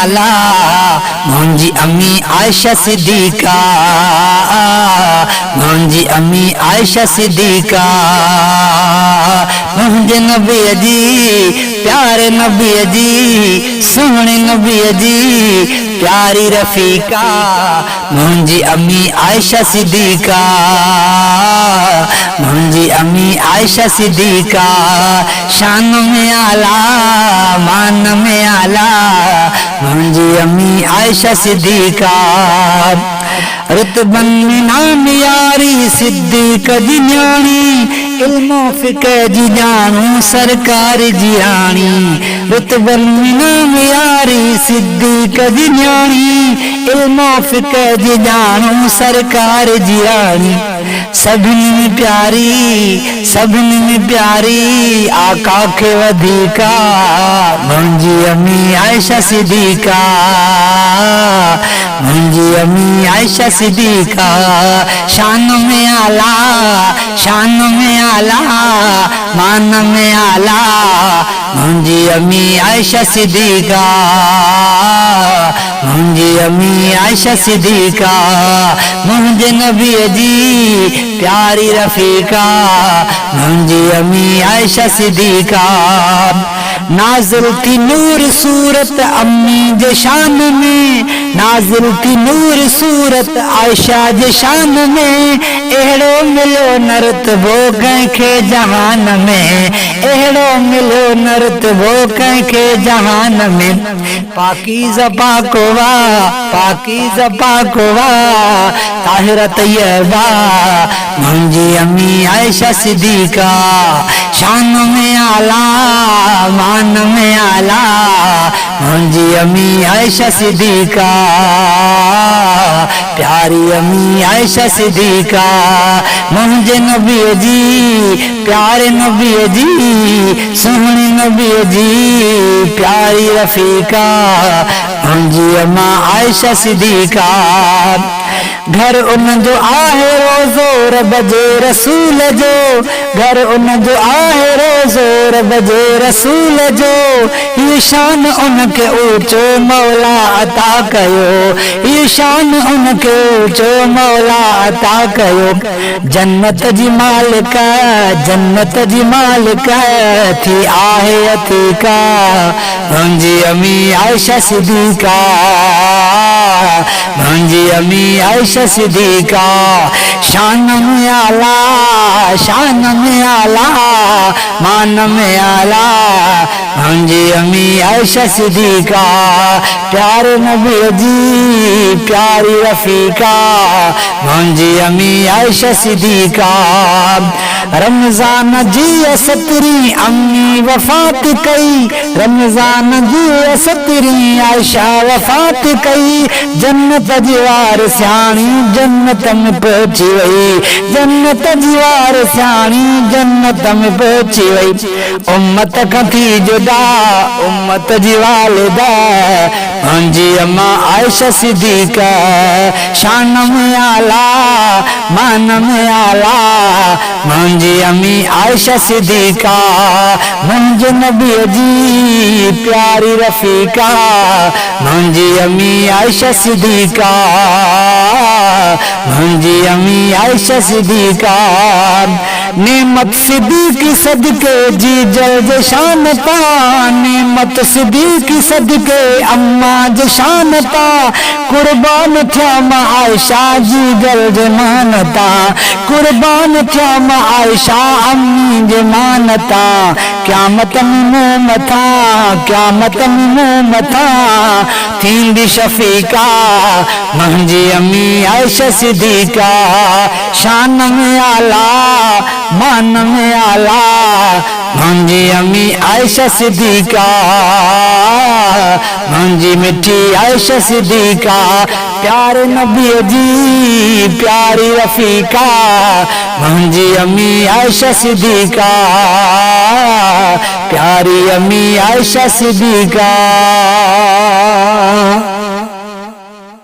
आला मुंहिंजी अम्मी आयशा सिद्दीका, मुंहिंजी अम्मी आयशा सिद्दीका। मुंहिंजे नबीअ जी प्यारे नबीअ जी सुहिणे नबीअ जी प्यारी रफ़ीका मुंहिंजी अम्मी आयशा सिद्दीका, मुंहिंजी अम्मी आयशा सिद्दीका। शान में आला मान में आला मुंहिंजी अम्मी आयशा सिद्दीका। रुतबन में नाम यारी सिद्दीक जी न्याणी, इल्मो फ़िक़ह जी ॼाणू सरकार जी आणी। रुतबन में नाम यारी सिद्दीक जी न्याणी, इल्मो फ़िक़ह जी ॼाणू सरकार जी आणी। सभिनी में प्यारी सभिनी में प्यारी आका खे वधीका मुंहिंजी अम्मी आयशा सिद्दीका, मुंहिंजी अम्मी आयशा सिद्दीका। शान में आला शान में आला मान में आला मुंहिंजी अम्मी आयशा सिद्दीका, मुंहिंजी अम्मी आयशा सिद्दीका। मुंहिंजे नबीअ जी प्यारी रफ़ीका मुंहिंजी अम्मी आयशा सिद्दीका। नाज़िल थी नूर सूरत अम्मी जे शान में, नाज़िल थी नूर सूरत आयशा जे शान में। अहिड़ो मिलो न रुतबो कंहिंखे जहान में, अहिड़ो मिलो न रुतबो कंहिंखे जहान में। पाकीज़ पाकोवा पाकीज़ पाकोवा ताहिरा तैयबा मुंहिंजी अम्मी आयशा सिद्दीका। शान में आला मान में आला मुंहिंजी अम्मी आयशा सिद्दीका, प्यारी अम्मी आयशा सिद्दीका। मुंहिंजे नबीअ जी प्यारे नबीअ जी सुहिणे नबीअ जी प्यारी रफ़ीका मुंहिंजी अम्मा आयशा सिद्दीका। घर उन जो आहे रोज़ो रब जे रसूल जो, घर उन जो आहे रोज़ो रब जे रसूल जो। ये शान उनखे ऊंचो मौला अता कयो, ये शान उनखे ऊंचो मौला अता कयो। जन्नत जी मालिक जन्नत जी मालिक थी आहे अतीका मुंहिंजी अम्मी आयशा सिद्दीका, मुंहिंजी अम्मी आयशा सिद्दीका। शान में आला शान में आला मान में आला मुंहिंजी अम्मी आयशा सिद्दीका। प्यारे नबीअ जी प्यारी रफ़ीका मुंहिंजी अम्मी आयशा सिद्दीका। रमज़ान जी 17 अम्मी वफ़ात कई, रमज़ान जी 17 आयशा वफ़ात कई। जन्नत जी वारिसाणी जन्नत में पहुची वई, जन्नत जी वारिसाणी जन्नत में पहुची वई। उम्मत खां थी जुदा उम्मत जी वालिदा मुंहिंजी अम्मा आयशा सिद्दीका। शान में आला मान में आला मुंहिंजी अम्मी आयशा सिद्दीका। मुंहिंजे नबीअ जी प्यारी रफ़ीका मुंहिंजी अम्मी आयशा सिद्दीका, मुंहिंजी अम्मी आयशा सिद्दीका। नेमत सिद्दीकी सदके जी जल्द शान ता, नेमत सिद्दीकी सदके अम्मा जे शान ता। कुर्बान थिया मां आयशा जी जल्द मानता, कुर्बान थिया मां आयशा अम्मी जे मानता। क़यामत में मथा क़यामत में मथा थींदी शफ़ीका मुंहिंजी अम्मी आयशा सिद्दीका। शान में आला मान में आला मुंहिंजी अम्मी आयशा सिद्दीका, मुंहिंजी मिठी आयशा सिद्दीका। प्यारे नबीअ जी प्यारी रफ़ीका मुंहिंजी अम्मी आयशा सिद्दीका, प्यारी अम्मी आयशा सिद्दीका।